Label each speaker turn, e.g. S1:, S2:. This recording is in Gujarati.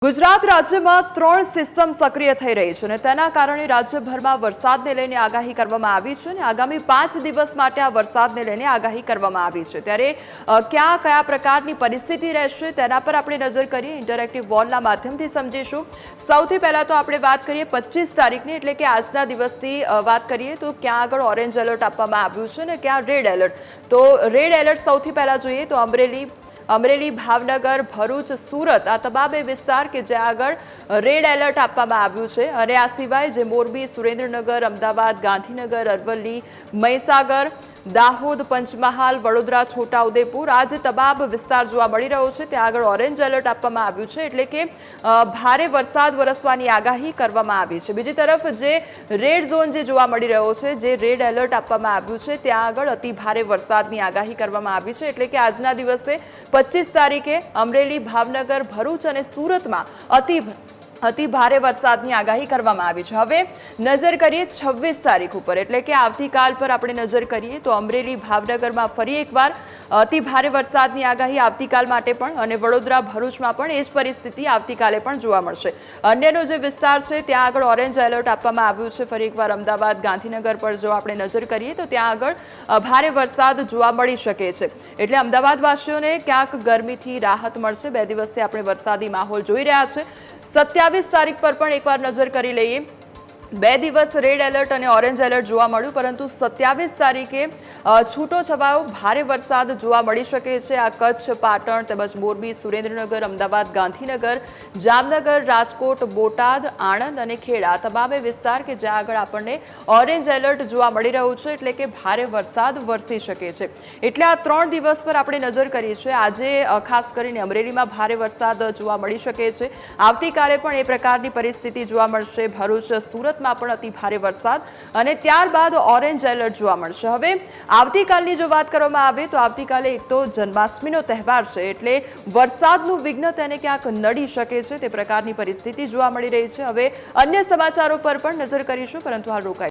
S1: ગુજરાત રાજ્યમાં 3 સિસ્ટમ સક્રિય થઈ રહી છે અને તેના કારણે રાજ્યભરમાં વરસાદને લઈને આગાહી કરવામાં આવી છે અને આગામી 5 દિવસ માટે આ વરસાદને લઈને આગાહી કરવામાં આવી છે। ત્યારે કયા પ્રકારની પરિસ્થિતિ રહેશે તેના પર આપણે નજર કરીએ, ઇન્ટરેક્ટિવ વોલના માધ્યમથી સમજીશું। સૌથી પહેલા તો આપણે વાત કરીએ 25 તારીખની, એટલે કે આજના દિવસની વાત કરીએ તો ક્યાં આગળ ઓરેન્જ એલર્ટ આપવામાં આવ્યું છે અને ક્યાં રેડ એલર્ટ। તો રેડ એલર્ટ સૌથી પહેલા જોઈએ તો અમરેલી, ભાવનગર, ભરૂચ, સુરત આ તમામ વિસ્તાર કે જ્યાં આગળ રેડ એલર્ટ આપવામાં આવ્યું છે અને આ સિવાય જે મોરબી, સુરેન્દ્રનગર, અમદાવાદ, ગાંધીનગર, અરવલ્લી, મહીસાગર, દાહોદ, પંચમહાલ, વડોદરા, છોટાઉદેપુર આ જે તમામ વિસ્તાર જોવા મળી રહ્યો છે ત્યાં આગળ ઓરેન્જ એલર્ટ આપવામાં આવ્યું છે, એટલે કે ભારે વરસાદ વરસવાની આગાહી કરવામાં આવી છે। બીજી તરફ જે રેડ ઝોન જે જોવા મળી રહ્યો છે, જે રેડ એલર્ટ આપવામાં આવ્યું છે ત્યાં આગળ અતિ ભારે વરસાદની આગાહી કરવામાં આવી છે, એટલે કે આજના દિવસે 25 તારીખે અમરેલી, ભાવનગર, ભરૂચ અને સુરતમાં અતિ ભારે વરસાદની આગાહી કરવામાં આવી છે। હવે નજર કરીએ 26 તારીખ ઉપર, એટલે કે આવતીકાલ પર આપણે નજર કરીએ તો અમરેલી, ભાવનગરમાં ફરી એકવાર અતિ ભારે વરસાદની આગાહી આવતીકાલ માટે પણ અને વડોદરા, ભરૂચમાં પણ એ જ પરિસ્થિતિ આવતીકાલે પણ જોવા મળશે। અન્યનો જે વિસ્તાર છે ત્યાં આગળ ઓરેન્જ એલર્ટ આપવામાં આવ્યું છે। ફરી એકવાર અમદાવાદ, ગાંધીનગર પર જો આપણે નજર કરીએ તો ત્યાં આગળ ભારે વરસાદ જોવા મળી શકે છે, એટલે અમદાવાદવાસીઓને ક્યાંક ગરમીથી રાહત મળશે। 2 દિવસથી આપણે વરસાદી માહોલ જોઈ રહ્યા છે। 27 તારીખ પર પણ એકવાર નજર કરી લઈએ। 2 દિવસ રેડ એલર્ટ અને ઓરેન્જ એલર્ટ જોવા મળ્યું, પરંતુ 27 તારીખે છૂટો છવાયો ભારે વરસાદ જોવા મળી શકે છે। આ કચ્છ, પાટણ તેમજ મોરબી, સુરેન્દ્રનગર, અમદાવાદ, ગાંધીનગર, જામનગર, રાજકોટ, બોટાદ, આણંદ અને ખેડા તમામે વિસ્તાર કે જ્યાં આગળ આપણને ઓરેન્જ એલર્ટ જોવા મળી રહ્યું છે, એટલે કે ભારે વરસાદ વરસી શકે છે। એટલે આ 3 દિવસ પર આપણે નજર કરીએ છીએ। આજે ખાસ કરીને અમરેલીમાં ભારે વરસાદ જોવા મળી શકે છે, આવતીકાલે પણ એ પ્રકારની પરિસ્થિતિ જોવા મળશે। ભરૂચ, સુરત માં પણ અતિ ભારે વરસાદ અને ત્યારબાદ ઓરેન્જ એલર્ટ જોવા મળશે। હવે આવતીકાલની જો વાત કરવામાં આવે તો આવતીકાલે એક તો જન્માષ્ટમીનો તહેવાર છે, એટલે વરસાદનું વિઘ્ન તેને ક્યાંક નડી શકે છે તે પ્રકારની પરિસ્થિતિ જોવા મળી રહી છે। હવે અન્ય સમાચારો પર પણ નજર કરીશું, પરંતુ હાલ રોકાઈ